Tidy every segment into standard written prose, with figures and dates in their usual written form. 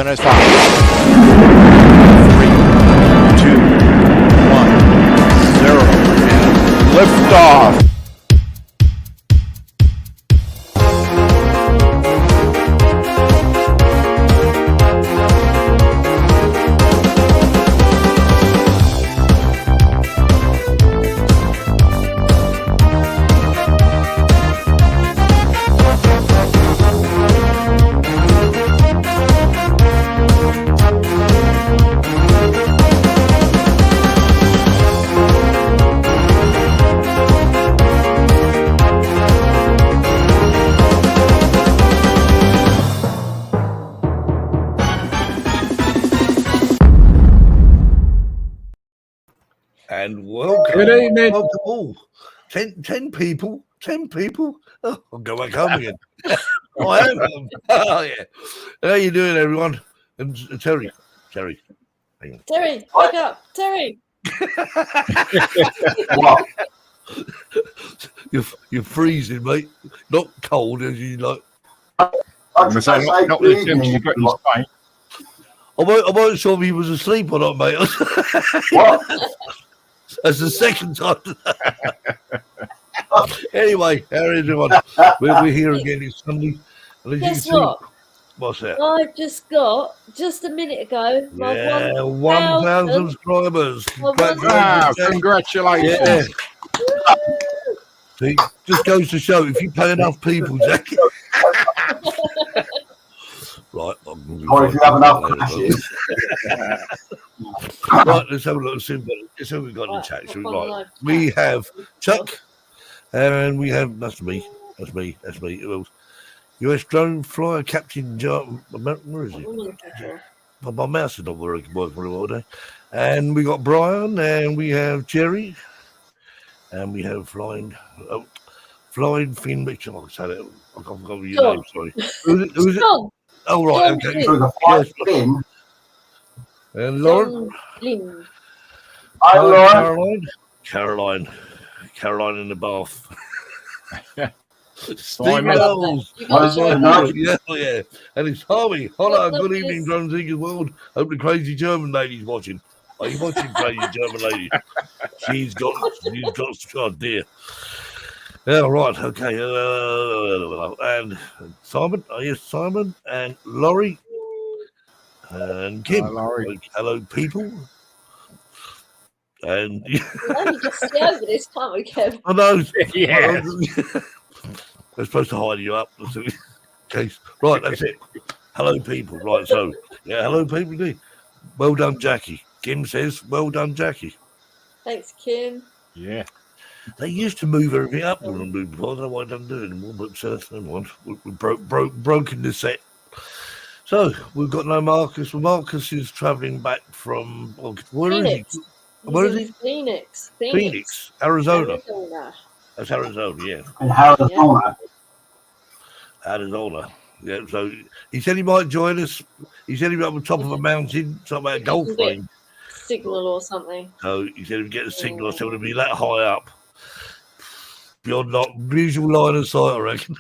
minutes, 5, 3, 2, 1, 0, and lift off. And welcome. Good evening. Welcome all. 10 people. 10 people. Oh, I'll go back home again. I am. Oh, yeah. How you doing, everyone? And Terry. Hang on. Terry, wake up. Terry. What? You're freezing, mate. Not cold as you like. I'm going to say, not with the temperature you got in Spain. I wasn't sure if he was asleep or not, mate. What? That's the second time. Anyway, how is everyone? We're here again. It's Sunday. And as Guess you can what? see, what's that? I've just got, just a minute ago, my Yeah, 1,000 subscribers. Wow, congratulations. Yeah. See, just goes to show if you pay enough people, Jack. Right. Or if you have enough crashes. Right, let's have a look. See what we've got in the chat. Right. We have Chuck, and we have, that's me. Who else? US drone flyer Captain John. Where is he? My mouse is not working very well today. And we got Brian, and we have Jerry, and we have Flying Finn Mitchell. I'll say that. I've got your name, sorry. Who's it? John. Oh, right, okay. So the flight Finn. And Lauren. Lynn. Hi, Lauren. Caroline in the bath. Steve Fine, mate. Wells. You got Yeah. And it's Harvey. Hello, good evening, Drone Seekers World. Hope the crazy German lady's watching. Are you watching, crazy German lady? She's got, oh dear. Yeah, right, okay. And Simon, yes, Simon, and Laurie, and Kim. Hi, Laurie. Hello, people. And You only just stay over this, can't we, Kev? I know. Yeah. They're supposed to hide you up. That's the case. Right, that's it. Hello, people. Right, so, yeah, hello, people. Well done, Jackie. Kim says, well done, Jackie. Thanks, Kim. Yeah. They used to move everything up when I moved before. I don't know why I don't do it anymore, but never mind. We've broken the set. So, we've got no Marcus. Well, Marcus is travelling back from, where Phoenix. is he? Where is he? Phoenix. Arizona. Arizona. That's Arizona, yeah. And Arizona. Arizona. Yeah, so he said he might join us. He said he'd be up on top of a mountain, something about a golf range. Signal or something. So he said if we get a signal, I said it'd be that high up. Beyond not visual line of sight, I reckon.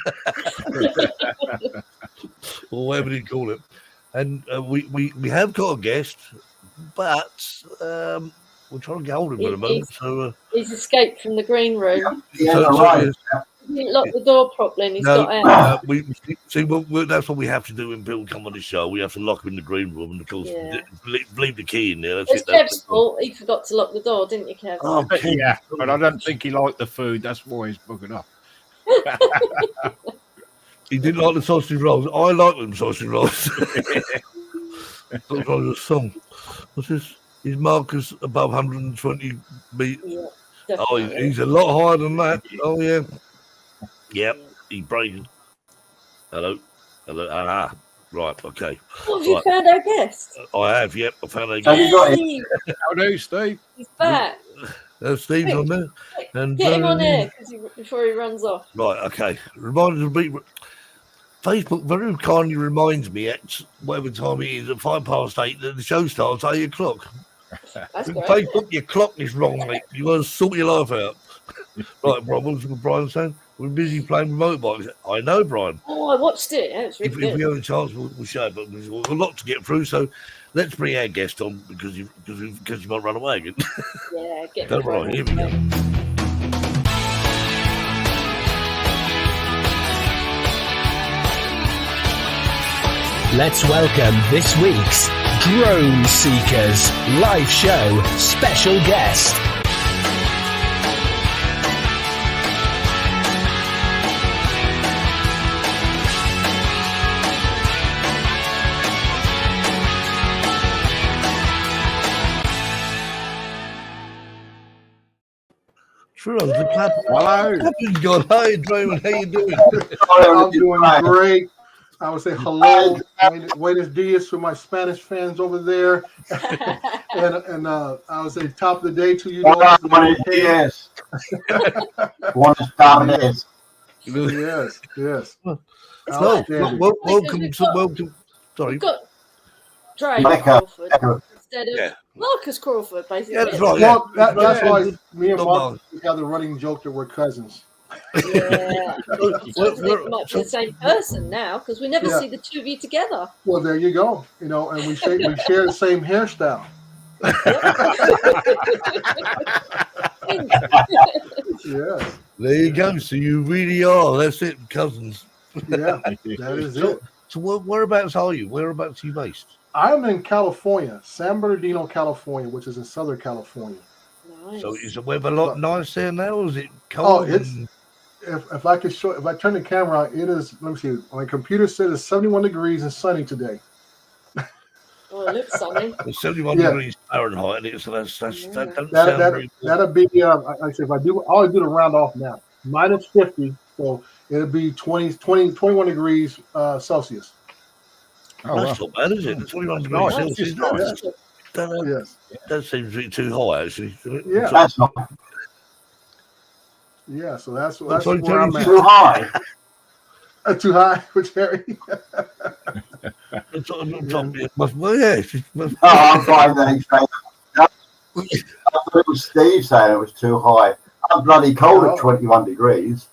Or whatever you call it. And we have got a guest, but we're trying to get hold of him at the moment. So He's escaped from the green room. Yeah, right. He didn't lock the door properly and he's no, got out. we see. That's what we have to do when people come on the show. We have to lock him in the green room, and of course, leave the key in there. That's It's it. Kev's fault. He forgot to lock the door, didn't you, Kev? Oh, Yeah, but I don't think he liked the food. That's why he's booking up. He didn't like the sausage rolls. I like them sausage rolls. That's like a song. What's this? Is Marcus above 120 meters? Yeah, Oh, he's a lot higher than that. Oh, yeah. Yep, he's breaking. Hello. Ah, right, okay. What have you found our guest? I have, yep. I found a Have you got it? Hey, How do, Steve? he's back. Steve's on there. And, Get him on there before he runs off. Right, okay. Reminders of me. Facebook very kindly reminds me at whatever time it is, at 8:05, that the show starts at 8 o'clock. That's great. Facebook, your clock is wrong, mate. You got to sort your life out. Right, Brian, what was Brian saying? We're busy playing motorbikes. I know, Brian. Oh, I watched it. Yeah, it's really If we good. have a chance, we'll show it. But there's a lot to get through, so let's bring our guest on because you might run away again. Yeah, get Don't run. Here we go. Let's welcome this week's Drone Seekers live show special guest. True, the clap. Hello. God, hi, Draymond. How you doing? I'm doing great. I would say hello, buenos dias to my Spanish fans over there, and I would say top of the day to you. Hola, buenos dias. Buenas tardes. Yes. So, Outstanding. welcome. Sorry. We've got Dre Mecca. Crawford instead of Marcus Crawford, basically. Yeah, that's right. Well, that's why me and Not Mark have the running joke that we're cousins. Yeah. Sounds like it might be the same person now because we never see the two of you together. Well, there you go. And we share the same hairstyle. Yeah. There you go. So you really are. That's it, cousins. Yeah, that is it. So whereabouts are you? Whereabouts are you based? I'm in California, San Bernardino, California, which is in Southern California. Nice. So is the weather a lot nice there now, or is it cold? Oh, it's if I could show, if I turn the camera on, it is. Let me see. My computer said it's 71 degrees and sunny today. Oh, it looks sunny. It's 71 degrees Fahrenheit, and it's that doesn't sound very good. That'll be. Like I said, if I do, I always do the round off now. Minus 50, so it'll be 21 degrees Celsius. Oh, That's not bad, is it? 21 degrees Nice. Celsius. It's nice. Yes. That seems a bit too high, actually. Yeah. That's not Yeah. So that's sorry, where I'm too high. at. Too high for Terry. Well, yeah. Oh, I'm fine then. I thought it was Steve saying it was too high. I'm bloody cold at 21 degrees.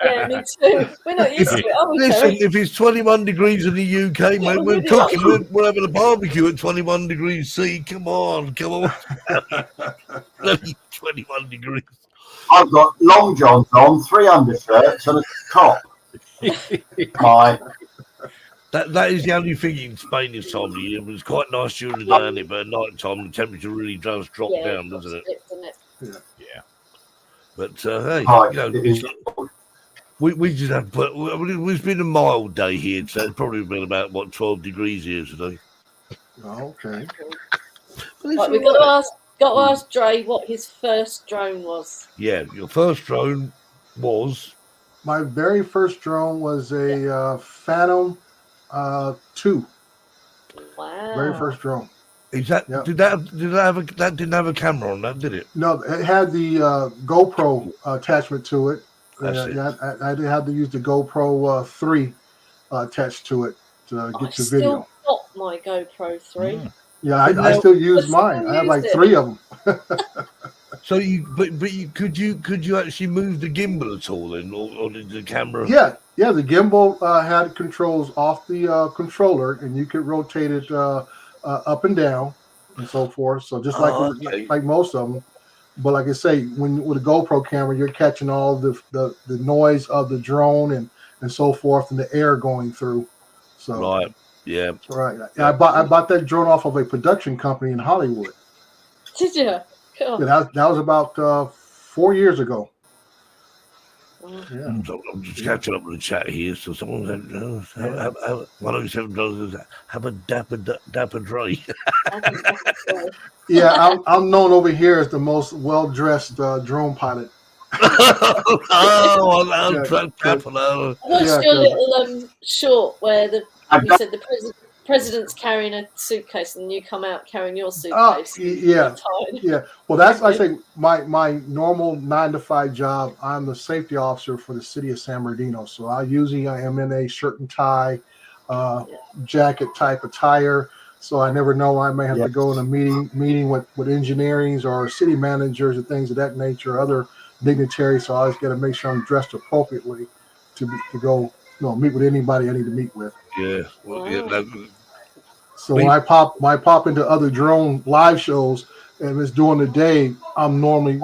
Yeah, me too. We're not used to it, are we, Listen, Terry? if it's 21 degrees in the UK, mate, we're cooking. We're having a barbecue at 21 degrees C. Come on. Bloody 21 degrees. I've got long johns on, 3 undershirts and a top. That is the only thing in Spain this time of year. It was quite nice during the day, isn't it? But at night time, the temperature really does drop down, doesn't it? Yeah. But hey, It we just have. But it's been a mild day here, so it's probably been about 12 degrees here today. Okay. Right, we've got to ask Dre what his first drone was. Yeah, your first drone was. My very first drone was a Phantom 2. Wow. Very first drone. Is that did that didn't have a camera on that, did it? No, it had the GoPro attachment to it. That's it. I did have to use the GoPro 3 attached to it to get the video. I still got my GoPro 3. Yeah, I still use mine. I have like 3 of them. So could you actually move the gimbal at all then, or did the camera? Yeah. The gimbal had controls off the controller, and you could rotate it up and down and so forth. So just like most of them. But like I say, with a GoPro camera, you're catching all the noise of the drone and so forth, and the air going through. So Right. Yeah. Right. Yeah, I bought that drone off of a production company in Hollywood. Did you? Cool. Yeah, that was about 4 years ago. Yeah. I'm just catching up with the chat here. So someone said, 107 dollars. Have a dapper Dre. Yeah, I'm known over here as the most well-dressed drone pilot. I'll I watched your little short where you said the president's carrying a suitcase and you come out carrying your suitcase. Yeah. Well, that's I say my normal 9-to-5 job. I'm the safety officer for the city of San Bernardino. So I am in a shirt and tie, jacket type attire. So I never know. I may have to go in a meeting with engineering or city managers and things of that nature, other dignitary, so I always got to make sure I'm dressed appropriately to go, meet with anybody I need to meet with. Yeah. Well, yeah. So when I pop into other drone live shows, and it's during the day, I'm normally,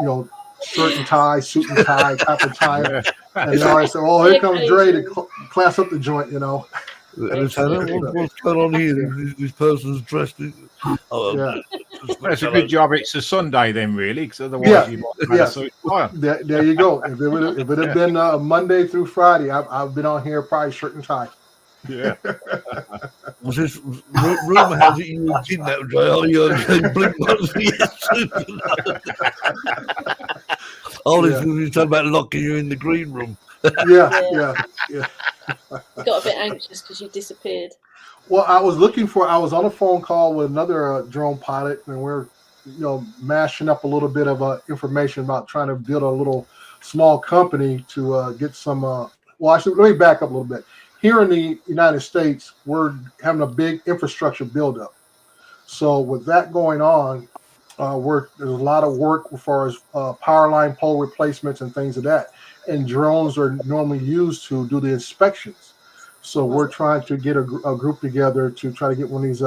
shirt and tie, suit and tie, type of tie. And they always say, "Oh, here comes Dre to class up the joint," And say, what's going on here? This person's dressed. That's a good job. It's a Sunday then, really, because otherwise you might have a fire. There you go. If it had been Monday through Friday, I've been on here probably shirt and tie. Yeah. Was this rumor has it you were kidnapped, Dre? Oh, you're blink once. Oh, this was talking about locking you in the green room. Yeah. You got a bit anxious because you disappeared. Well, I was on a phone call with another drone pilot, and we're, mashing up a little bit of information about trying to build a little small company to get some. Let me back up a little bit. Here in the United States, we're having a big infrastructure buildup. So with that going on, there's a lot of work as far as power line pole replacements and things of that. And drones are normally used to do the inspections. So we're trying to get a group together to try to get one of these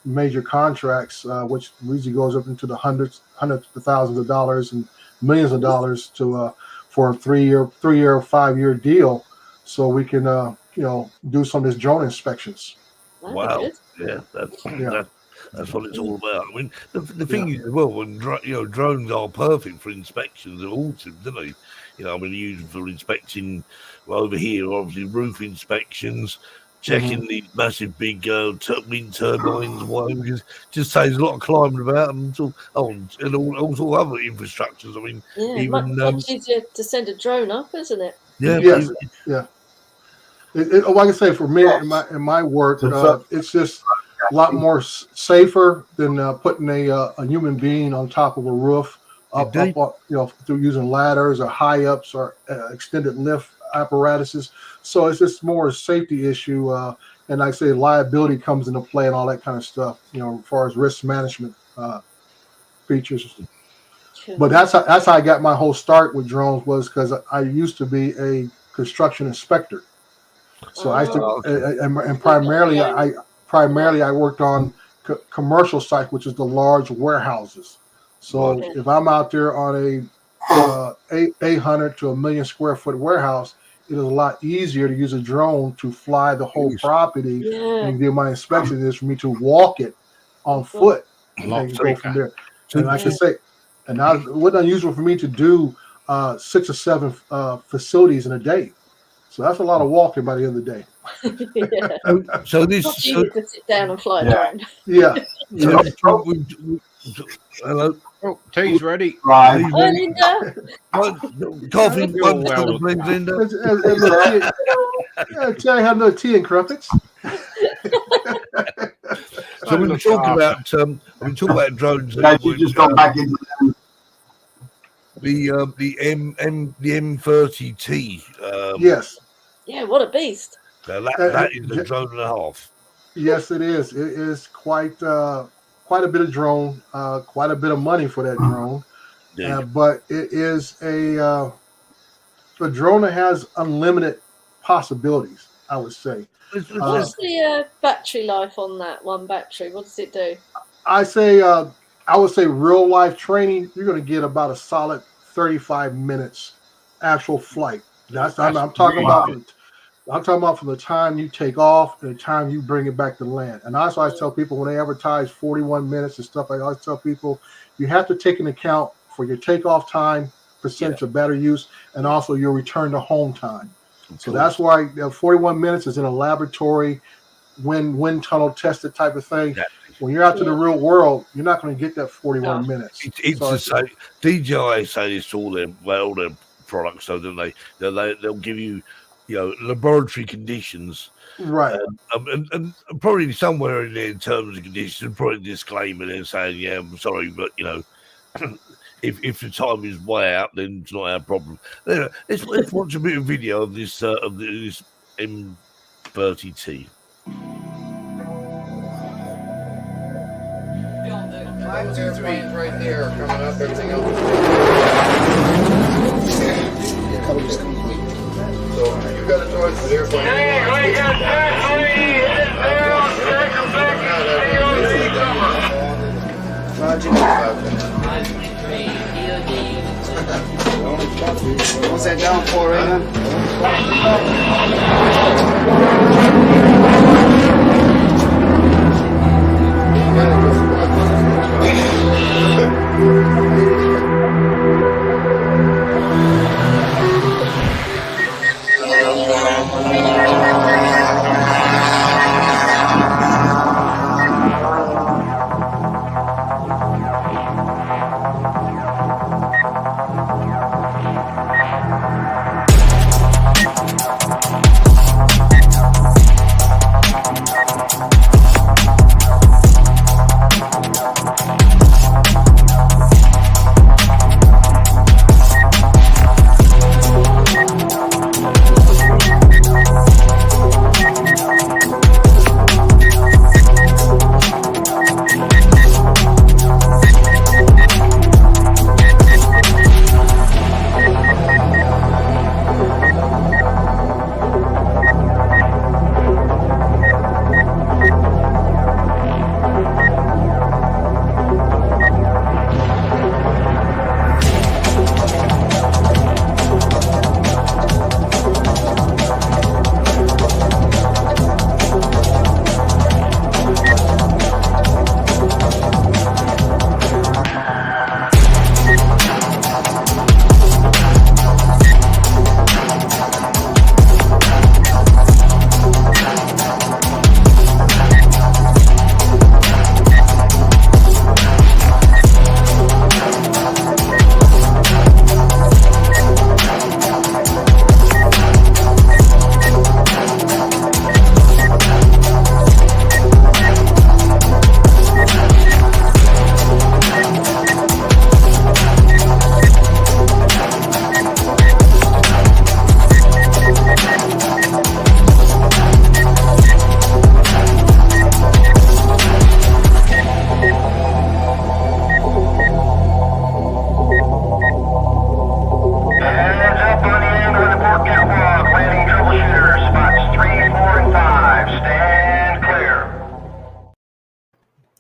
major contracts, which usually goes up into the hundreds of thousands of dollars and millions of dollars for a 3-year, 5-year deal, so we can do some of these drone inspections. Wow, yeah, that's what it's all about. I mean, the thing is, well, when drones are perfect for inspections of all types, don't they? I mean, used for inspecting over here, obviously roof inspections, checking these massive big wind turbines, which just saves a lot of climbing about, and also other infrastructures. I mean, even much easier to send a drone up, isn't it? Yeah. Like I say, for me in my work, it's just a lot more safer than putting a human being on top of a roof. Up, through using ladders or high ups or extended lift apparatuses. So it's just more a safety issue. And like I say, liability comes into play and all that kind of stuff, as far as risk management features. But that's how I got my whole start with drones, was because I used to be a construction inspector. So I used to, and primarily I worked on commercial sites, which is the large warehouses. So if I'm out there on a 800 to 1 million square foot warehouse, it is a lot easier to use a drone to fly the whole property and do my inspection. It is for me to walk it on foot and go from there. And I should say, and now it wasn't unusual for me to do 6 or 7 facilities in a day. So that's a lot of walking by the end of the day. So this Not easy to sit down and fly a drone. Yeah. Hello. Oh, tea's ready. Right. Hi, Linda. Coffee, Linda. Tell you how no tea and crumpets. So we talk about drones. You just gone back into the M30T. Yes. Yeah, what a beast. That is a drone and a half. Yes, it is. It is quite a bit of drone, quite a bit of money for that drone. But it is a drone that has unlimited possibilities, I would say. What's the battery life on that one battery? What does it do? I would say real life training, you're going to get about a solid 35 minutes actual flight. I'm talking about from the time you take off to the time you bring it back to land. And also I tell people when they advertise 41 minutes and stuff, I always tell people you have to take into account for your takeoff time, percentage of battery use, and also your return to home time. So that's why 41 minutes is in a laboratory, wind tunnel tested type of thing. When you're out to the real world, you're not going to get that 41 minutes. It's the same. DJI say this to all their products, so don't they? They'll give you, laboratory conditions, right? And probably somewhere in their terms and conditions, probably a disclaimer there saying, "Yeah, I'm sorry, but if the time is way out, then it's not our problem." Anyway, let's watch a bit of video of this M30T. 5, 2, 3 right there, coming up. Everything else. What's that down for right now?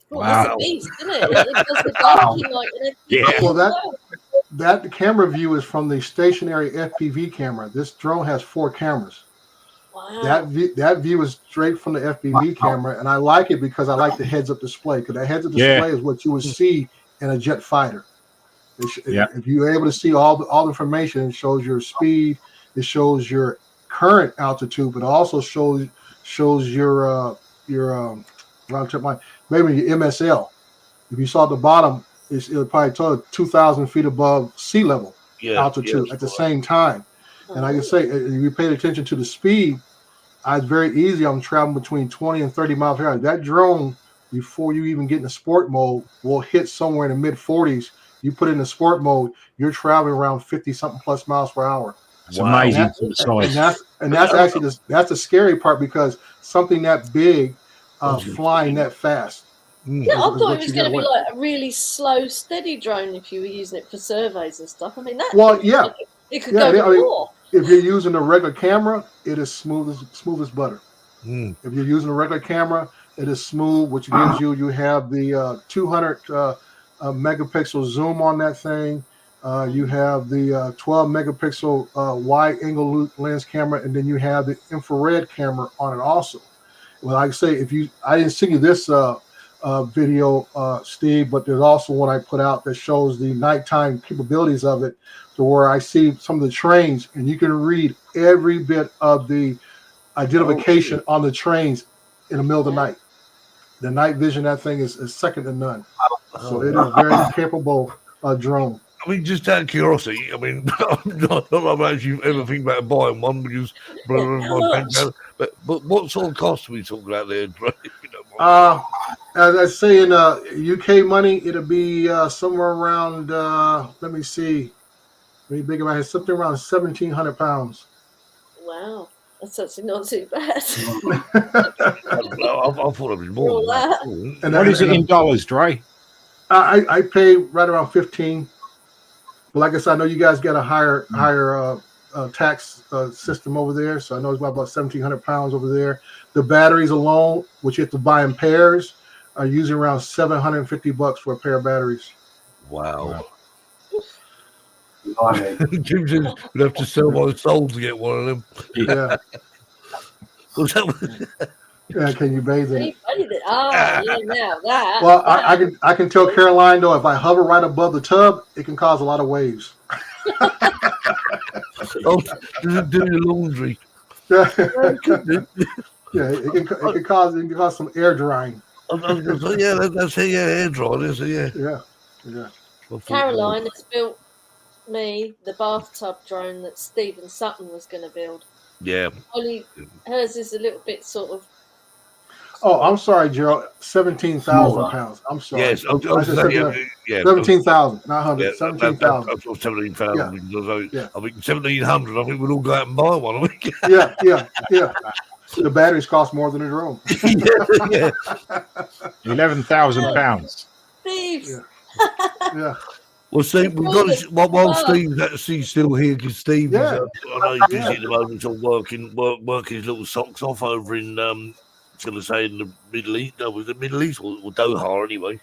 Wow. Beast, isn't it? It does the dunking like an FPV. Well, that camera view is from the stationary FPV camera. This drone has 4 cameras. Wow. That view is straight from the FPV camera, and I like it because I like the heads-up display. Because that heads-up display is what you would see in a jet fighter. If you're able to see all the information, it shows your speed, it shows your current altitude, but it also shows your maybe your MSL. If you saw at the bottom, it'll probably tell you 2,000 feet above sea level altitude at the same time. And like I say, if you paid attention to the speed, it's very easy. I'm traveling between 20 and 30 miles per hour. That drone, before you even get in the sport mode, will hit somewhere in the mid 40s. You put it in the sport mode, you're traveling around 50 something plus miles per hour. It's amazing. And that's actually that's the scary part, because something that big flying that fast. Yeah, I thought it was going to be like a really slow, steady drone if you were using it for surveys and stuff. I mean, that it could go before. If you're using a regular camera, it is smooth as butter. If you're using a regular camera, it is smooth, which gives you have the 200 megapixel zoom on that thing. You have the 12 megapixel wide angle lens camera, and then you have the infrared camera on it also. Well, like I say, I didn't send you this video, Steve, but there's also one I put out that shows the nighttime capabilities of it, to where I see some of the trains, and you can read every bit of the identification on the trains in the middle of the night. The night vision, that thing is second to none. So it is very capable drone. I mean, just out of curiosity, I mean, I don't know if you ever think about buying one, because but what sort of cost are we talking about there? As I say, in UK money, it'll be somewhere around, let me see, maybe big about it, something around 1,700 pounds. Wow. That's actually not too bad. I thought it was more than that. And what is it in dollars, Dre? I pay right around 15. But like I said, I know you guys got a higher tax system over there. So I know it's about 1,700 pounds over there. The batteries alone, which you have to buy in pairs, are usually around $750 for a pair of batteries. Wow. Blimey. Jim says we'd have to sell my soul to get one of them. Yeah. Was that? Yeah, can you bathe in it? Yeah, now that. Well, I can tell Caroline though, if I hover right above the tub, it can cause a lot of waves. Oh, does it do your laundry? Yeah, it can cause some air drying. That's air drying, is it? Yeah. Caroline has built me the bathtub drone that Stephen Sutton was going to build. Yeah. Only hers is a little bit sort of. Oh, I'm sorry, Gerald. 17,000 pounds. I'm sorry. Yes, I said 17,000, not 100. Yeah, 17,000. That's 17,000. Yeah. I think 1,700. I think we'll all go out and buy one. I think. Yeah. The batteries cost more than a drone. yeah. 11,000 pounds. Thieves. Yeah. Well, Steve, we've got to, while Steve's actually still here, because Steve is, I know he's busy at the moment, sort of working his little socks off over in, I was going to say in the Middle East. No, was it Middle East or Doha anyway?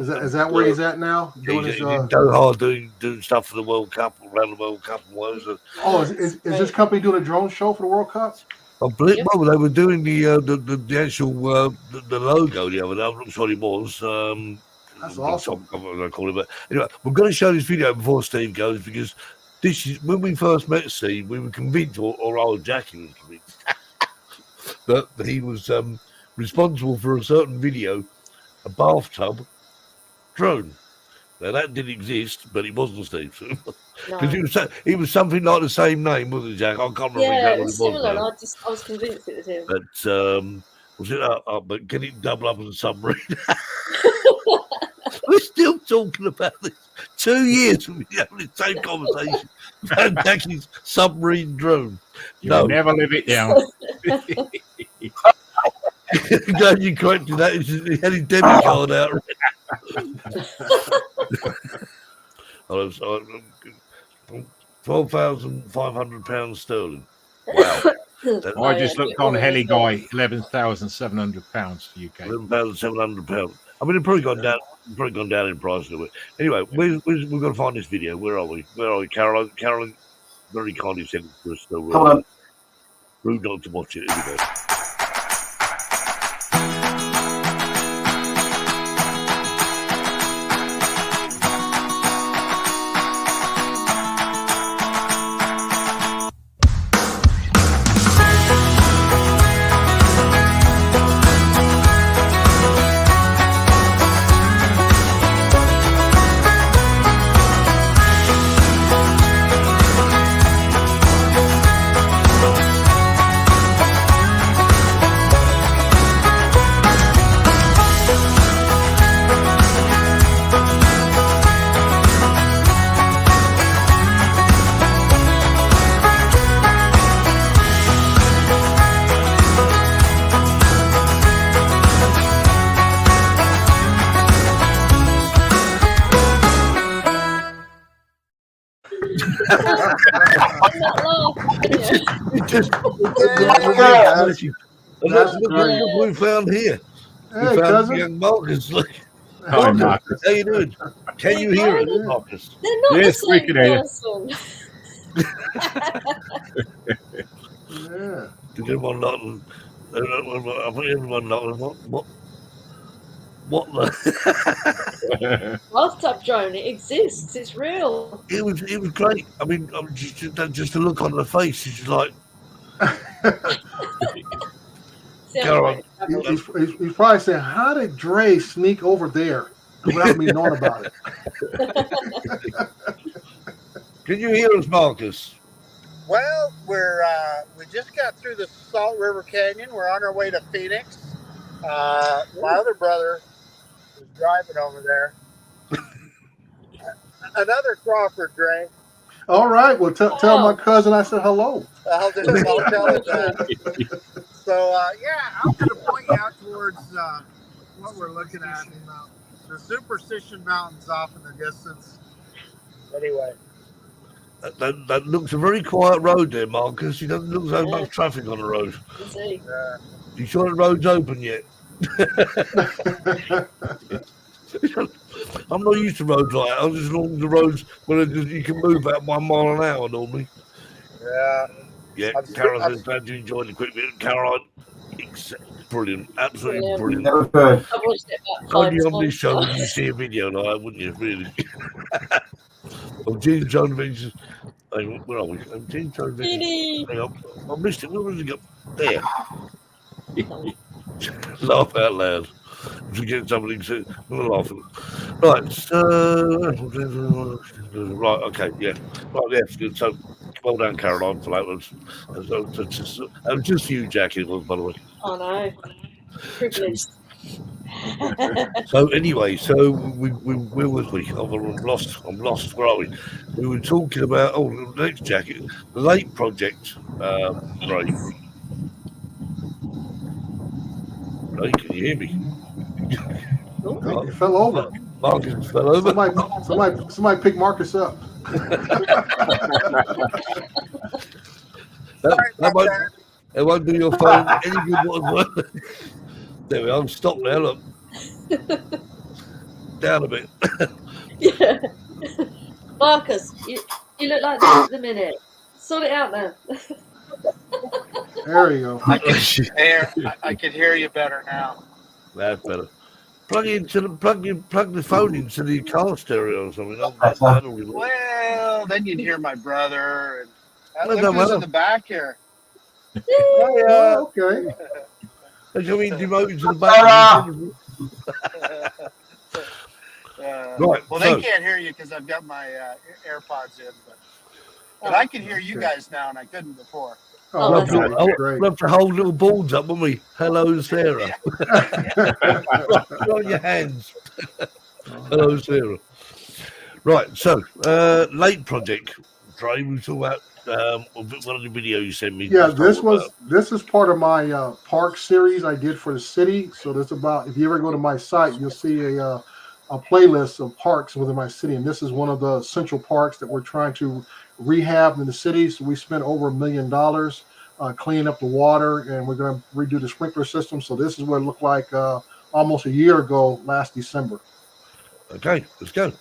Is that where he's at now? Doing he's in Doha doing stuff for the World Cup, around the World Cup. Is this company doing a drone show for the World Cup? Well, they were doing the actual the logo the other day. I'm not sure it was. That's awesome. I'm not going to call it, but anyway, we're going to show this video before Steve goes, because this is when we first met Steve. We were convinced, or old Jackie was convinced, that he was responsible for a certain video, a bathtub drone. Now that didn't exist, but it wasn't Steve, because he was something like the same name, wasn't it, Jack? I can't remember exactly it was similar. I was convinced it was him. But was it but can it double up as a submarine? We're still talking about this. 2 years we've been having the same conversation about Jackie's submarine drone. You'll never live it down. Glad you corrected that. He had his debit card out. £12,500 sterling. Wow. I just looked on Heli Guy, £11,700 for UK. £11,700. I mean, it's probably gone down in price a little bit. Anyway, we've got to find this video. Where are we? Caroline? Caroline very kindly sent it to us. So rude not to watch it. Here we go. That's what we found here. Hey, we found cousin. young Marcus. Hi, Marcus. How you doing? Can you hear it, Marcus? They're not Yes, the we same can hear you. person. Yeah. Did everyone not? I think everyone not. What the? Bathtub drone, it exists. It's real. It was great. I mean, just to look on the face, it's just like. He's probably saying, how did Dre sneak over there without me knowing about it? Can you hear us, Marcus? Well, we just got through the Salt River Canyon. We're on our way to Phoenix. My other brother is driving over there. Another Crawford, Dre. All right. Well, tell my cousin I said hello. I'll tell him that. So, I'm going to point you out towards what we're looking at. The Superstition Mountains off in the distance. Anyway. That looks a very quiet road there, Marcus. It doesn't look so much traffic on the road. You sure the road's open yet? I'm not used to roads like that. I'm just along the roads where you can move about 1 mile an hour normally. Yeah. Yeah, Caroline says, glad you enjoyed the quick bit. Caroline, brilliant. Absolutely brilliant. That was good. I've watched it about Only 5 on this show times. would you see a video like that, wouldn't you? Really? Well, Gene Jones Adventures. Where are we? Gene Jones Adventures. Hang on. I missed it. Where was it? There. Laugh out loud. To get somebody to laugh. Right, so right, okay, yeah. Right, yeah, good. So well done, Caroline, for that was just you, Jackie, was, by the way. Oh no. Privileged. So anyway, so where was we? I'm lost. Where are we? We were talking about the next jacket, the lake project. Ray, can you hear me? Oh, he fell over. Marcus fell over. Somebody pick Marcus up. That won't do your phone any good whatsoever. There we are. I'm stopped now. Look, down a bit. Yeah. Marcus, you look like this at the minute. Sort it out now. There you go. I can hear you better now. That's better. Plug the phone into the car stereo or something. Well, then you'd hear my brother. And Well, look who's in the back here. Oh, okay. I mean, devoted to the back. Right. Well, they can't hear you because I've got my AirPods in, but I can hear you guys now, and I couldn't before. Oh, We'll have to hold little boards up, won't we? Hello, Sarah. On your hands. Hello, Sarah. Right, so lake project. Dre, we talk about one of the videos you sent me. Yeah, this is part of my park series I did for the city. So that's about, if you ever go to my site, you'll see a playlist of parks within my city, and this is one of the central parks that we're trying to rehab in the city. So we spent over $1 million cleaning up the water, and we're going to redo the sprinkler system. So this is what it looked like almost a year ago, last December. Okay, let's go.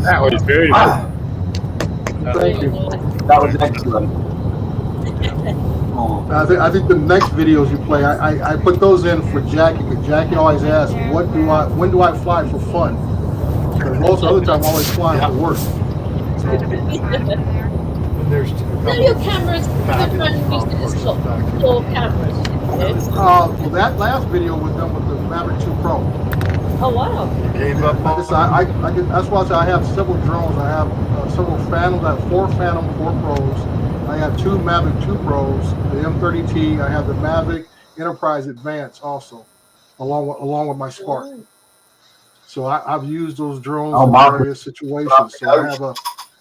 That was beautiful. Thank you. That was excellent. I think the next videos you play, I put those in for Jackie, because Jackie always asks, when do I fly for fun? Because most of the other time I'm always flying for work. So, And there's a No, your cameras. fabulous It's golf got courses back 4 cameras. well, that last video was done with the Maverick 2 Pro. Oh wow! Gave up on That's why I say I have several drones. I have several Phantoms. I have 4 Phantom 4 Pros. I have 2 Mavic 2 Pros, the M30T. I have the Mavic Enterprise Advance also, along with my Spark. So I've used those drones in various situations. So I have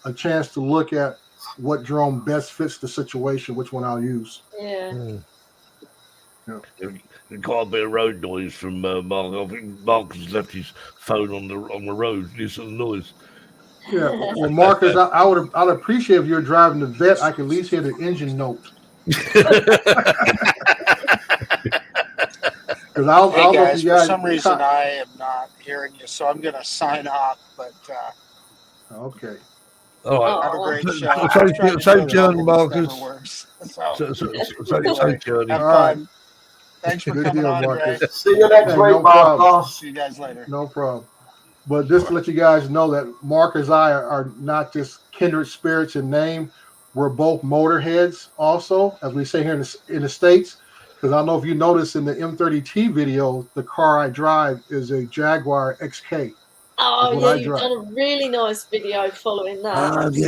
a chance to look at what drone best fits the situation, which one I'll use. Yeah. There's quite a bit of road noise from Mark. I think Mark has left his phone on the road. Listen to the noise. Yeah, well, Marcus, I'd appreciate if you're driving the Vet. I can at least hear the engine note. Because Hey guys, for some reason I am not hearing you, so I'm going to sign off. But okay. All right. Have a great show. Safe journey, Marcus. Safe journey. Have All right. fun. Thanks for Good coming deal, on, Marcus. Ray. See you next week, no problem. Marcos. See you guys later. No problem. But just to let you guys know that Mark and I are not just kindred spirits in name. We're both motorheads also, as we say here in the States. Because I don't know if you noticed in the M30T video, the car I drive is a Jaguar XK. Oh yeah, you've done a really nice video following that. The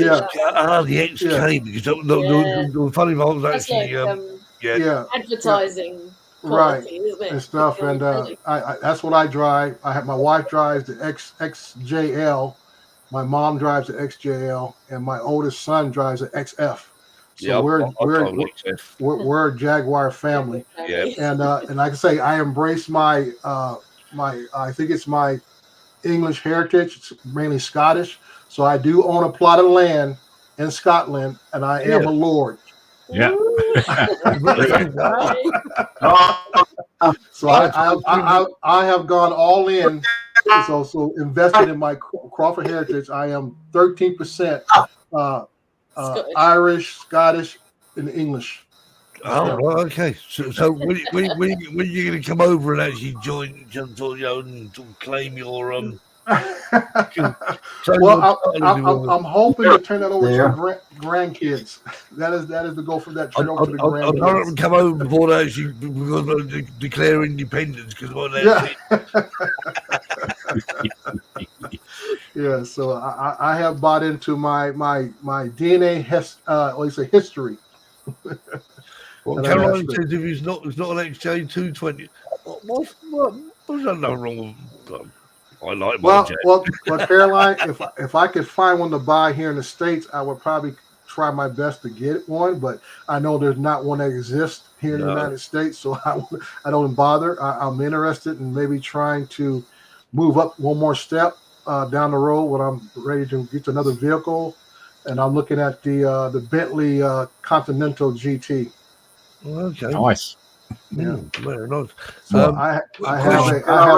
XK, because the funny part was That's actually like, advertising. Quality, isn't it? And stuff, and that's what I drive. My wife drives the XJL, my mom drives the XJL, and my oldest son drives the XF. So we're a Jaguar family. And like I say, I embrace my I think it's my English heritage. It's mainly Scottish. So I do own a plot of land in Scotland, and I am a lord. Yeah. So I have gone all in. So invested in my Crawford heritage. I am 13% Irish, Scottish, and English. Oh, well, okay. So when are you going to come over and actually join and claim your Well, I'm hoping to turn that over to grandkids. That is the goal for that. Turn over to the grandkids. I don't come over before they actually declare independence because yeah. So I have bought into my DNA history. Well, Caroline says if it's not an XJ 220, what's that wrong with? I like my jet. Well, Caroline, if I could find one to buy here in the States, I would probably try my best to get one. But I know there's not one that exists here in the United States, so I don't bother. I'm interested in maybe trying to move up one more step down the road when I'm ready to get to another vehicle, and I'm looking at the Bentley Continental GT. Okay. Nice. Yeah. Very nice. So I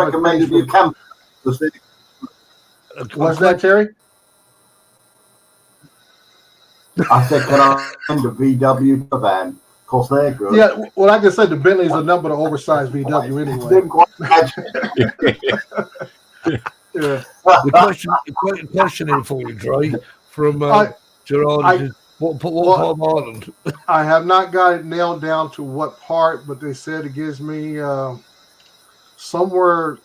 recommend you come. What's that, Terry? I said, can I own the VW van? Of course, they're good. Yeah, well, like I said, the Bentley's a number of oversized VW anyway. Didn't quite Yeah. The question in for you, Dre, from Gerard is what part of Ireland? I have not got it nailed down to what part, but they said it gives me somewhere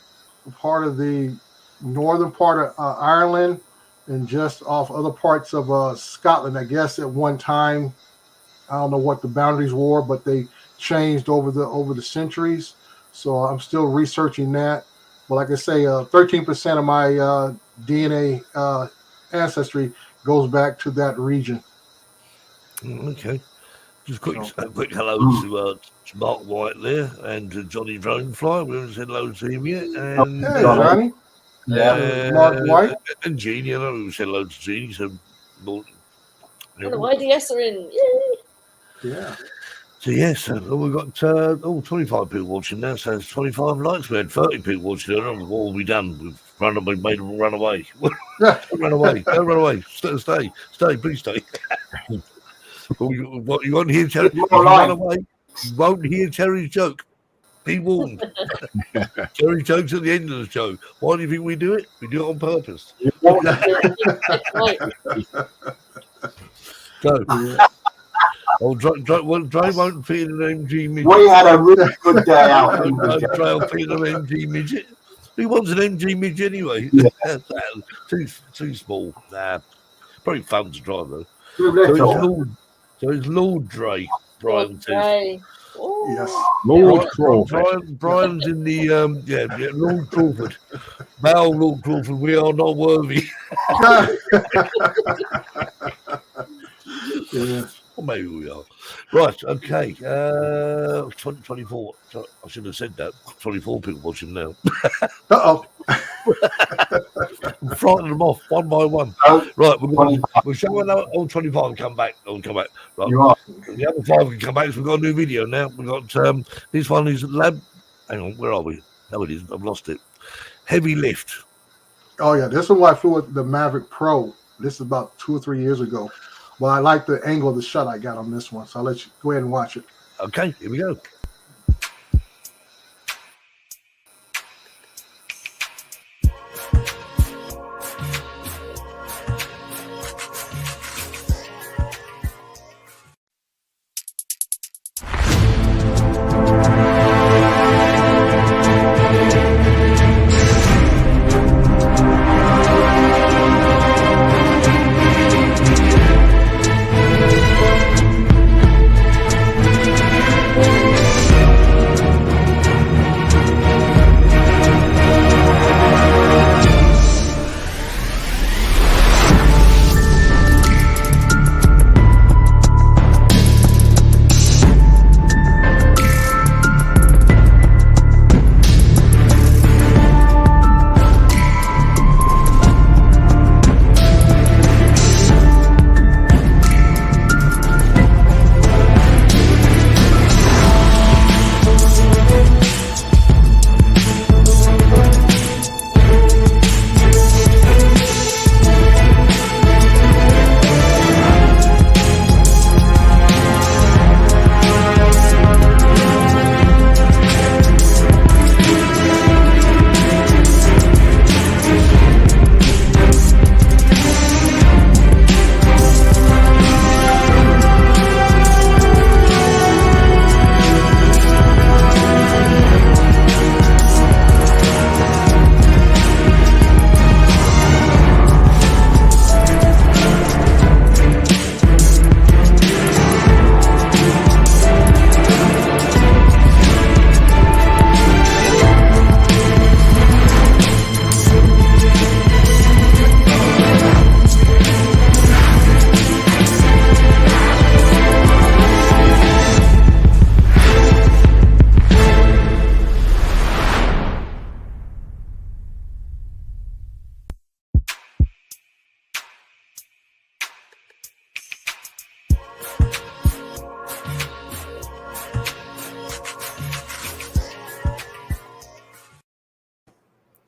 part of the northern part of Ireland and just off other parts of Scotland. I guess at one time, I don't know what the boundaries were, but they changed over the centuries. So I'm still researching that. But like I say, 13% of my DNA ancestry goes back to that region. Okay. Just quick hello to Mark White there and to Johnny Dronefly. We haven't said hello to him yet. And, hey, Johnny. Mark White. And Jeannie. I know we said hello to Jeannie. So, and the YDS are in. Yay. Yeah. So, yes, we've got 25 people watching now. So, it's 25 likes. We had 30 people watching. I don't know what will be done with Run away, made them run away. Don't run away. Don't run away. Stay. Please stay. You won't hear Terry. If you run away, you won't hear Terry's joke. Be warned. Terry's joke's at the end of the show. Why do you think we do it? We do it on purpose. So, Dre won't feed an MG midget. We had a really good day out. Dre will feed an MG midget. Who wants an MG midget anyway? Yeah. too small. Nah. Probably fun to drive though. So it's Lord Dre. Brian says. Yes. Lord Crawford. Brian's in the Lord Crawford. Bow, Lord Crawford, we are not worthy. Yeah. Well, maybe we are. Right, okay. 2024. So I should have said that. 24 people watching now. Uh-oh. I'm frightening them off one by one. Right, we'll show another 25 and come back. Right. The other 5 can come back, so we've got a new video now. We've got this one is lab. Hang on, where are we? No, it isn't. I've lost it. Heavy lift. Oh, yeah. This is why I flew with the Maverick Pro. This is about 2 or 3 years ago. Well, I like the angle of the shot I got on this one, so I'll let you go ahead and watch it. Okay, here we go.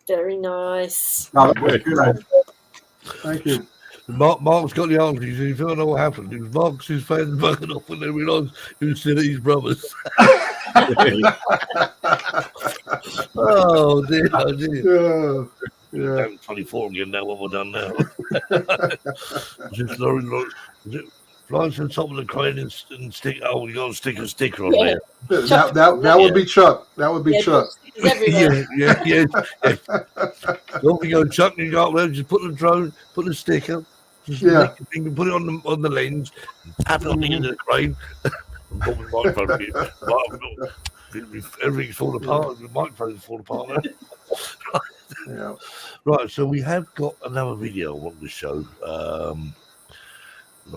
Very nice. No, that's good. Thank you. Mark's got the answer. He said, if you don't know what happened, it was Mark's his fans bugging off when they realised he was still his brothers. Oh dear. Yeah. 24 again now. What we've done now. Just flies to the top of the crane and stick. Oh, you got to stick a sticker on there. That would be Chuck. That would be Chuck. Yeah. Don't be going Chuck. You go up there, just put the drone, put the sticker, just make the thing, put it on the lens, and tap it on the end of the crane. Everything's falling apart. The microphone's falling apart now. Right, so we have got another video I want to show. I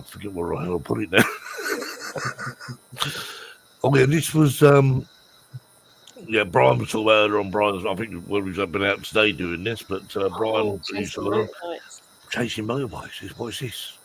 forget where I'll put it now. Okay, this was Brian was talking about earlier on. Brian's, I think, we've been out today doing this, but Brian chasing motorbikes. What is this?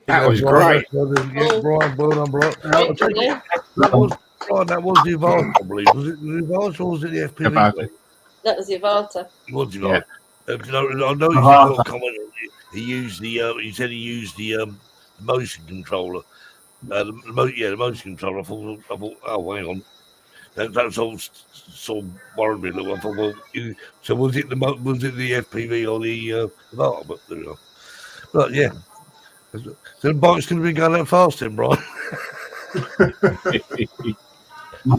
That was great. Yeah, Brian, well done, Brian. That was the Avata, I believe. Was it the Avata or was it the FPV? That was the Avata. It was the Avata. I know he's got a comment on it. He used the. He said he used the motion controller. The motion controller. I thought, oh, hang on. That's all sort of worried me a little. I thought, well, so was it the FPV or the Avata? But there we go. But yeah. So the bike's going to be going that fast then, Brian.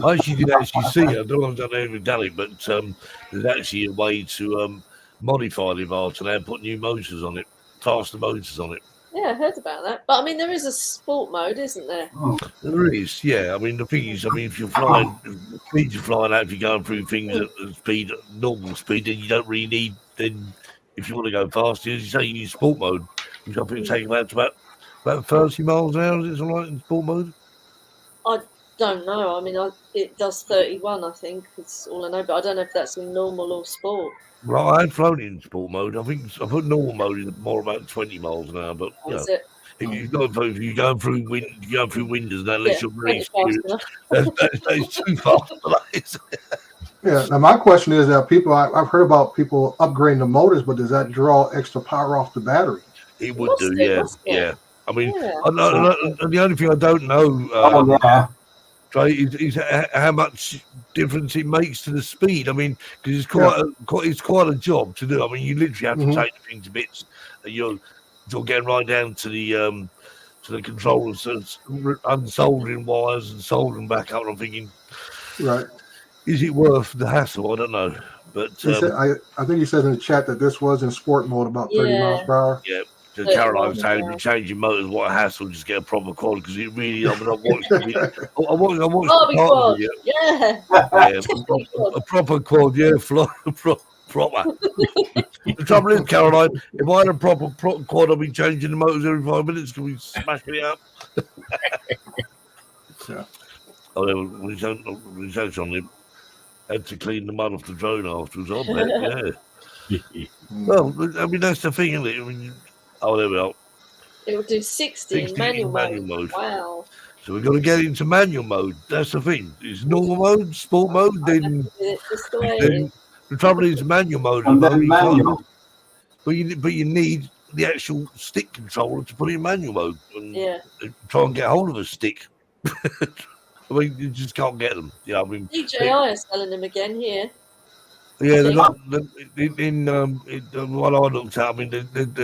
I actually did see it. I don't know if I've ever done it, but there's actually a way to modify the Avata and put new motors on it, faster motors on it. Yeah, I heard about that. But I mean, there is a sport mode, isn't there? There is, yeah. I mean, the thing is, if you're flying, the speed you're flying at, if you're going through things at the speed, normal speed, then you don't really need. Then, if you want to go faster, as you say, you need sport mode, which I think takes about 30 miles an hour. Is it something like in sport mode? I don't know. I mean, it does 31, I think. That's all I know. But I don't know if that's in normal or sport. Well, I had flown in sport mode. I think I put normal mode in more about 20 miles an hour. But if you're going through windows, that unless you're really experienced, that's too fast for that. Yeah. Now my question is that I've heard about people upgrading the motors, but does that draw extra power off the battery? It would do, yeah. I mean, the only thing I don't know, Trey, is how much difference it makes to the speed. I mean, because it's quite a job to do. I mean, you literally have to take the thing to bits. You're getting right down to the controllers, so it's unsoldering wires and soldering back up. And I'm thinking, right, is it worth the hassle? I don't know. But I think he said in the chat that this was in sport mode about 30 miles per hour. Yeah. So Caroline was saying, if you change your motors, what a hassle, just get a proper quad, because it really, I watched the quad. Yeah. A proper quad, proper. The trouble is, Caroline, if I had a proper quad, I'd be changing the motors every 5 minutes because we smashing it up. We had to clean the mud off the drone afterwards, I bet, yeah. Well, I mean, that's the thing, isn't it? I mean, there we are. It will do 60 in manual mode. Wow. So we've got to get into manual mode. That's the thing. It's normal mode, sport mode, then the trouble is manual mode. But you need the actual stick controller to put it in manual mode. And try and get hold of a stick. I mean, you just can't get them. Yeah, I mean, DJI is selling them again here. Yeah, they're not in what I looked at. I mean, it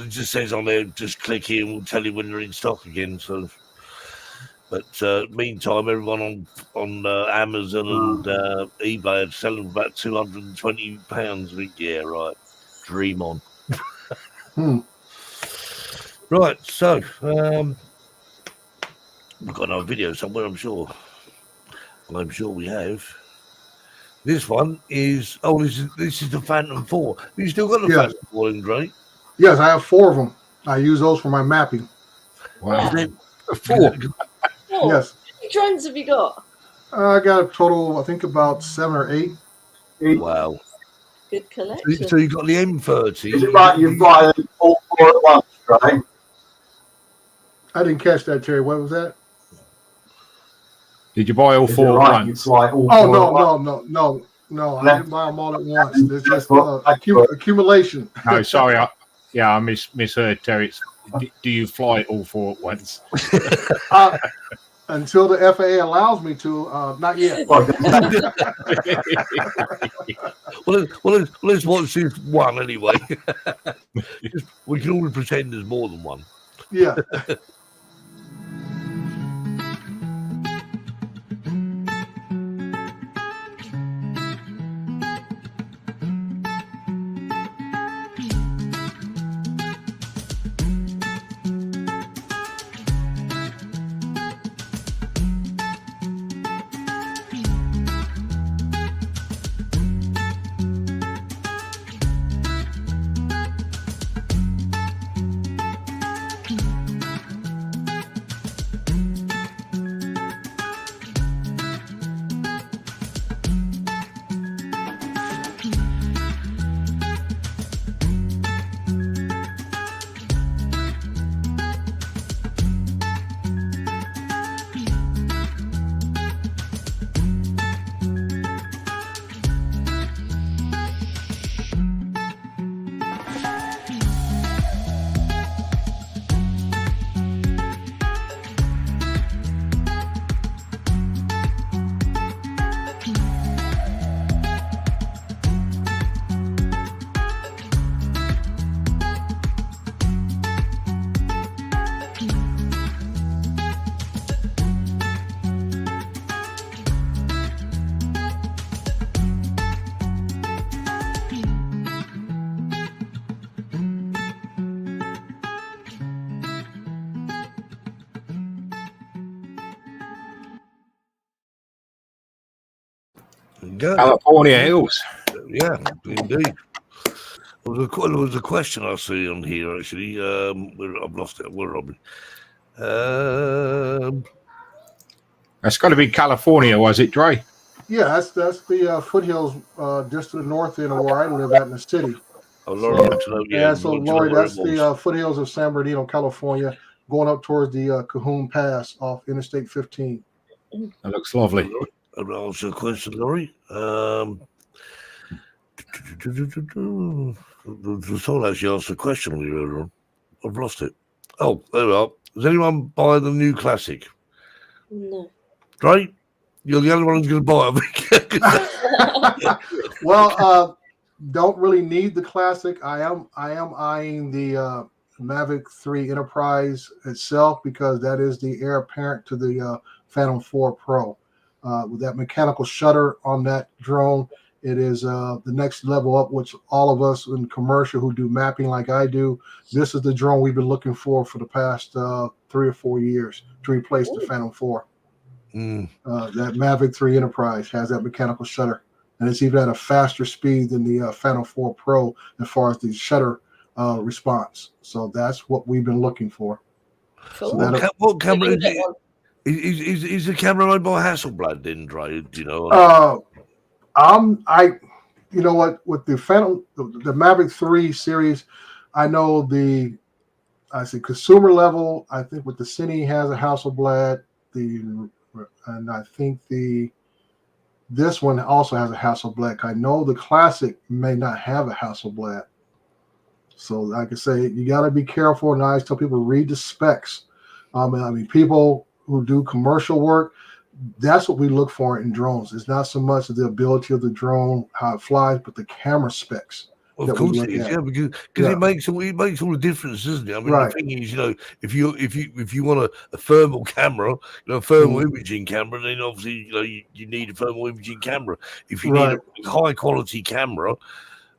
just says on there, just click here and we'll tell you when they're in stock again. So, but meantime, everyone on Amazon and eBay are selling for about £220. I think, yeah, right. Dream on. Right, so we've got another video somewhere. I'm sure we have. This one is this is the Phantom 4. You still got the Phantom 4 in, Dre? Yes, I have 4 of them. I use those for my mapping. Wow. 4? Yes. How many drones have you got? I got a total, I think, about 7 or 8. Wow. Good collection. So you got the M30. Is it right you fly them all 4 at once, right? I didn't catch that, Terry. What was that? Did you buy all 4 at once? No. I didn't buy them all at once. It's just accumulation. No, sorry. I misheard, Terry. Do you fly all 4 at once? Until the FAA allows me to, not yet. Well, let's watch this one anyway. We can always pretend there's more than one. Yeah. California hills. Yeah, indeed. There was a question I see on here actually. I've lost it. Where are we? That's got to be California, was it, Dre? Yeah, that's the foothills just to the north end of where I live at in the city. Oh, Laurie, So Laurie, that's the foothills of San Bernardino, California, going up towards the Cajon Pass off Interstate 15. That looks lovely. I'll answer the question, Laurie. Someone actually asked a question on you earlier on. I've lost it. Oh, there we are. Does anyone buy the new classic? No. Right? You're the only one who's going to buy it. I think. Well, don't really need the classic. I am eyeing the Mavic 3 Enterprise itself because that is the heir apparent to the Phantom 4 Pro. With that mechanical shutter on that drone, it is the next level up, which all of us in commercial who do mapping like I do, this is the drone we've been looking for the past 3 or 4 years to replace the Phantom 4. That Mavic 3 Enterprise has that mechanical shutter, and it's even at a faster speed than the Phantom 4 Pro as far as the shutter response. So that's what we've been looking for. Cool. So what camera is it? Is the camera made by Hasselblad then, Dre? Do you know? You know what, with the Phantom, the Mavic 3 series, I know I see consumer level. I think with the Cine has a Hasselblad, and I think this one also has a Hasselblad. I know the Classic may not have a Hasselblad. So like I say, you got to be careful, and I always tell people read the specs. I mean, people who do commercial work, that's what we look for in drones. It's not so much the ability of the drone, how it flies, but the camera specs. Of course it is, yeah, because it makes all the difference, doesn't it? I mean, the thing is, if you want a thermal camera, a thermal imaging camera, then obviously you need a thermal imaging camera. If you need a high quality camera,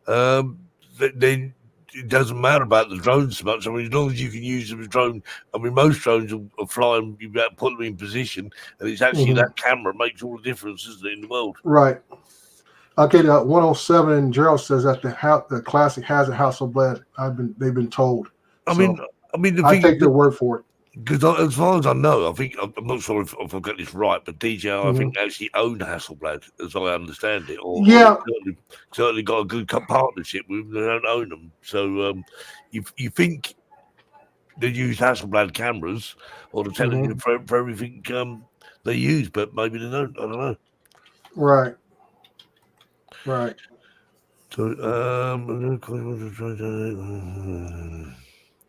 then it doesn't matter about the drone so much. I mean, as long as you can use the drone, I mean, most drones are flying, you better put them in position, and it's actually that camera makes all the difference, isn't it, in the world? Right. Okay, the 107 and Gerald says that the Classic has a Hasselblad. They've been told. I mean, the I thing take their word for it. Because as far as I know, I'm not sure if I've got this right, but DJI, I think they actually own Hasselblad, as I understand it. Or certainly got a good partnership with them. They don't own them, so you think they use Hasselblad cameras or the television for everything they use, but maybe they don't. I don't know. Right.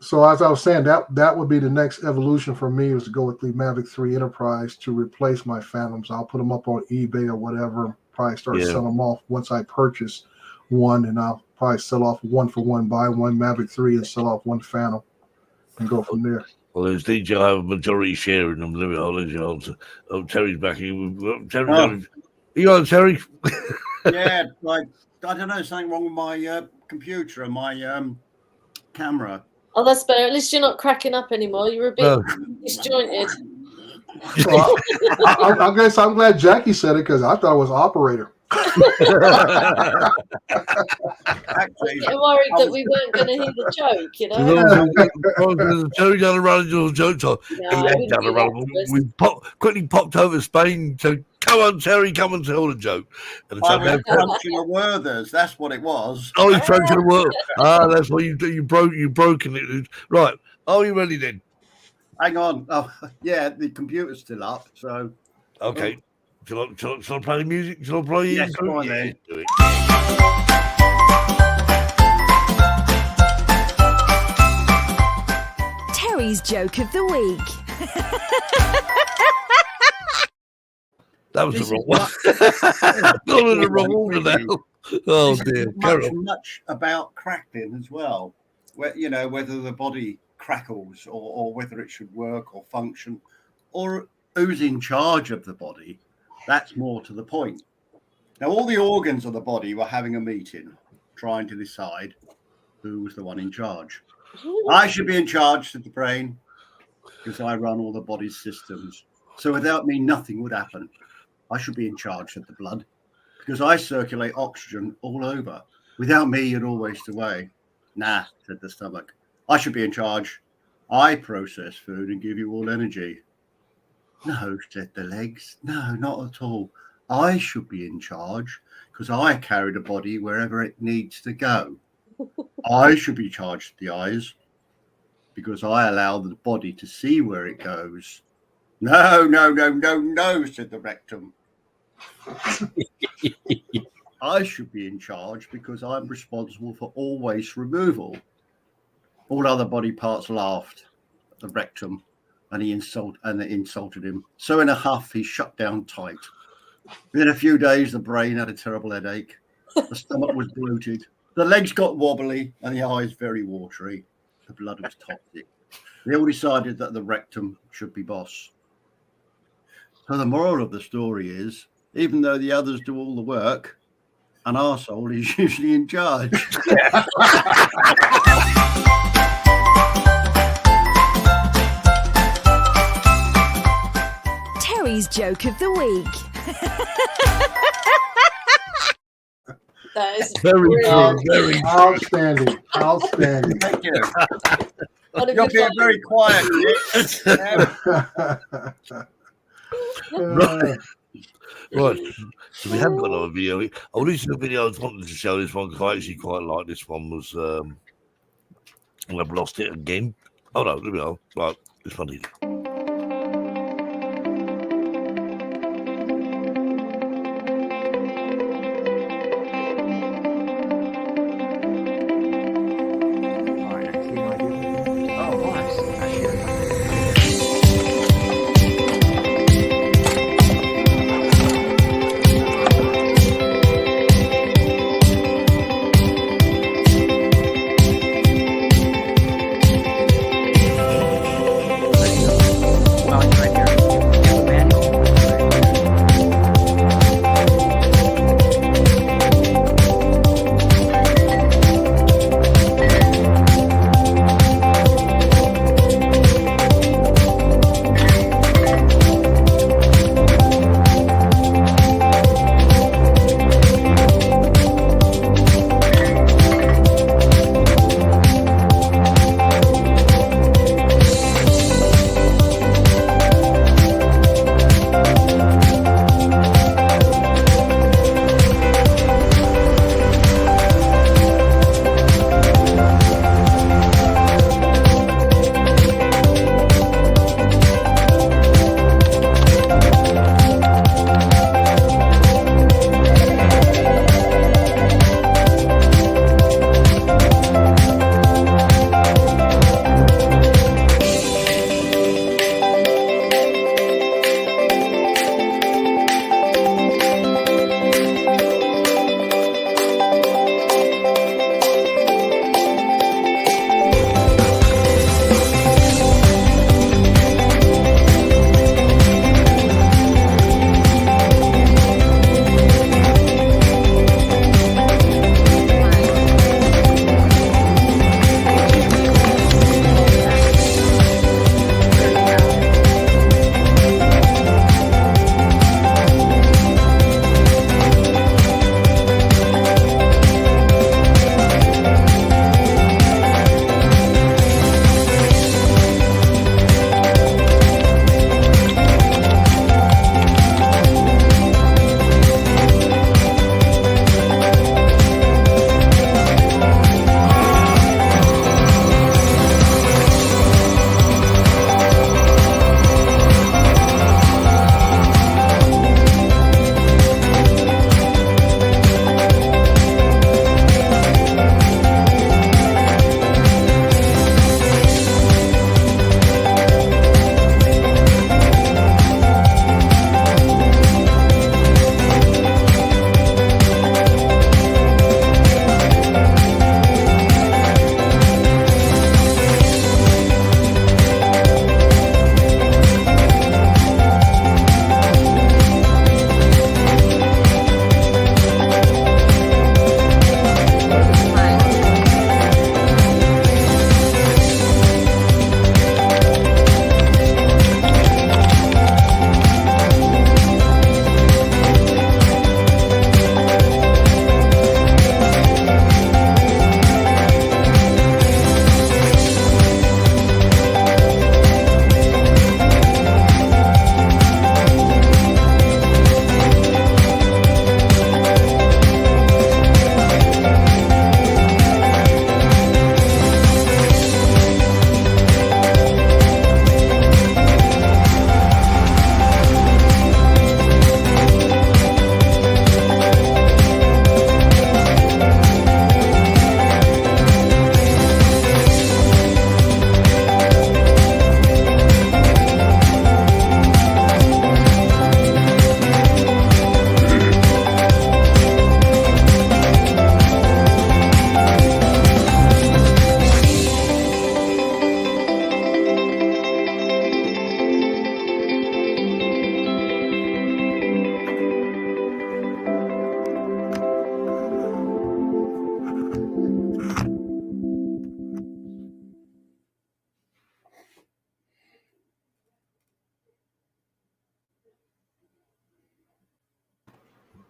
So as I was saying, that would be the next evolution for me, is to go with the Mavic 3 Enterprise to replace my Phantoms. I'll put them up on eBay or whatever. Probably start selling them off once I purchase one, and I'll probably sell off one for one, buy one Mavic 3 and sell off one Phantom, and go from there. Well, there's DJI have a majority share in them. Terry's back here. Terry, you on, Terry? Yeah, like I don't know, something wrong with my computer and my camera. Oh, that's better. At least you're not cracking up anymore. You're a bit disjointed. Well, I guess I'm glad Jackie said it, because I thought it was operator. Actually, I'm worried that we weren't going to hear the joke, you know. Terry down the run into a joke time. We quickly popped over Spain to come on, Terry, come and tell the joke. And I was crunching a Werther's. That's what it was. Oh, he's crunching a word. That's what you broken it. Right. Are you ready then? Hang on. Oh, yeah, the computer's still up. So okay. Shall I play the music? Shall I play? Yes, go on then. Do it. Terry's joke of the week. That was the wrong one. Not in the wrong order now. Oh dear. Much about crackling as well. Whether the body crackles or whether it should work or function, or who's in charge of the body. That's more to the point. Now, all the organs of the body were having a meeting, trying to decide who was the one in charge. I should be in charge of the brain because I run all the body's systems. So without me, nothing would happen. I should be in charge of the blood. because I circulate oxygen all over. Without me, you'd all waste away. Nah, said the stomach. I should be in charge. I process food and give you all energy. No, said the legs. No, not at all. I should be in charge because I carry the body wherever it needs to go. I should be charged the eyes because I allow the body to see where it goes. No, no, no, no, no, said the rectum. I should be in charge because I'm responsible for all waste removal. All other body parts laughed at the rectum and it insulted him. So in a huff, he shut down tight. Within a few days, the brain had a terrible headache. The stomach was bloated. The legs got wobbly and the eyes very watery. The blood was toxic. They all decided that the rectum should be boss. So the moral of the story is, even though the others do all the work, an arsehole is usually in charge. Terry's joke of the week. That is Very brilliant. true. Very Outstanding. Outstanding. Thank you. What a You're good being one. very quiet. Right, so we have got another video. Oh, this is the video I was wanting to show. This one because I actually quite like this one. Was and I've lost it again. Oh no, there we go. Right, this one is.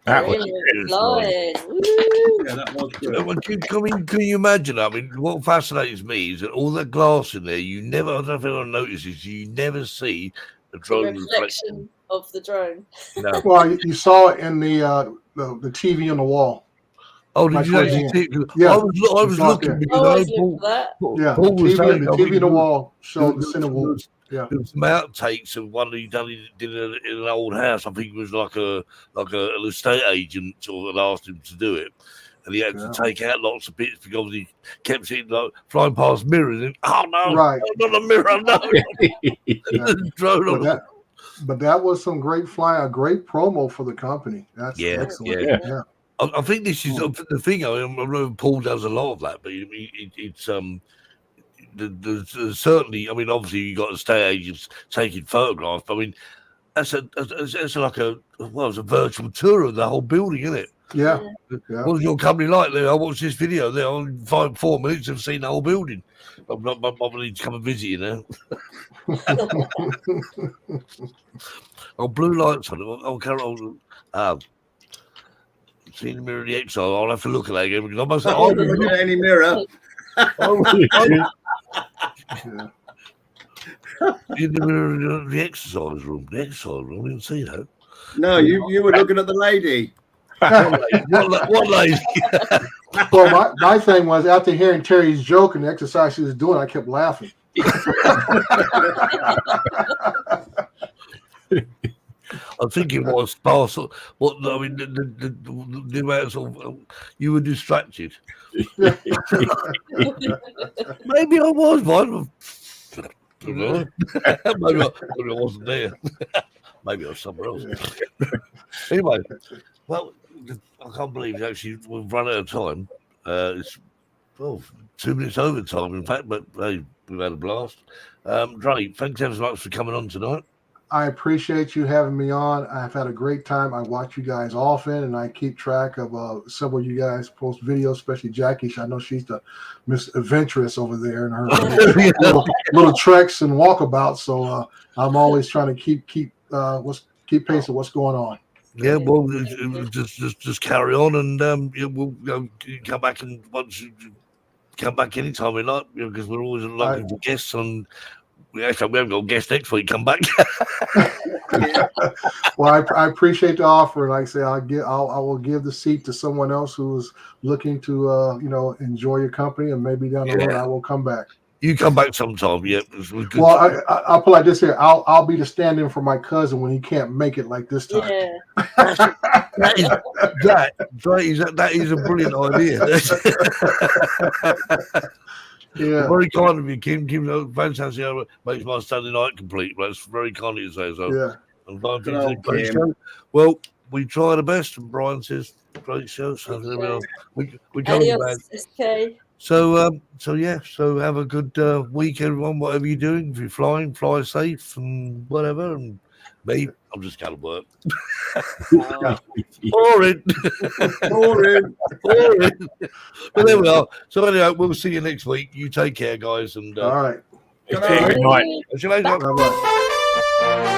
That was Flying. Yeah, that was good. Can you imagine? I mean, what fascinates me is that all that glass in there, I don't know if anyone notices, you never see the drone reflection of the drone. No. Well, you saw it in the TV on the wall. Oh, did you actually see it? Yeah, I was looking because Paul was saying the TV on the wall showed the cinema. Yeah, there was some outtakes of one he did in an old house. I think it was like an estate agent sort of asked him to do it, and he had to take out lots of bits because he kept seeing like flying past mirrors. And oh no, right, not a mirror, no. But that was some great flying, a great promo for the company. That's excellent. Yeah. I think this is the thing. I mean, Paul does a lot of that, but it's there's certainly. I mean, obviously you got estate agents taking photographs. But I mean, that's like a virtual tour of the whole building, isn't it? Yeah. What's your company like? I watched this video. There, in 4 minutes, I've seen the whole building. I'm not need to come and visit you now. Blue lights on it. Carol. Seen the mirror of the exile. I'll have to look at that again because I must. I don't look at any mirror. In the mirror of the exercise room. The exercise room. I didn't see that. No, you were looking at the lady. What lady? Well, my thing was after hearing Terry's joke and the exercise she was doing, I kept laughing. I'm thinking what a sparse. What I mean, the amount of you were distracted. Maybe I was one. Maybe I wasn't there. Maybe I was somewhere else. Anyway, well, I can't believe actually we've run out of time. It's 2 minutes over time, in fact, but hey, we've had a blast. Dre, thanks ever so much for coming on tonight. I appreciate you having me on. I've had a great time. I watch you guys often, and I keep track of several of you guys post videos, especially Jackie. I know she's the Miss Adventurous over there in her little treks and walkabouts. So I'm always trying to keep pace with what's going on. Yeah, well, just carry on, and we'll come back and once you come back anytime we like, because we're always looking for guests on. We haven't got a guest next week. Come back. Well, I appreciate the offer, and like I say, I will give the seat to someone else who's looking to enjoy your company, and maybe down the road I will come back. You come back sometime, yeah. Well, I'll put like this here. I'll be the stand-in for my cousin when he can't make it like this time. Yeah. That is a brilliant idea. Yeah, very kind of you, Kim. Kim, fantastic. Makes my Sunday night complete. That's very kind of you to say so. Yeah. And great show. Well, we try the best, and Brian says great show. So we coming back. So have a good week, everyone. Whatever you're doing, if you're flying, fly safe and whatever. And me, I'm just going to work. Boring. But there we are. So anyway, we'll see you next week. You take care, guys. And all right. Good night. See you later. Bye-bye.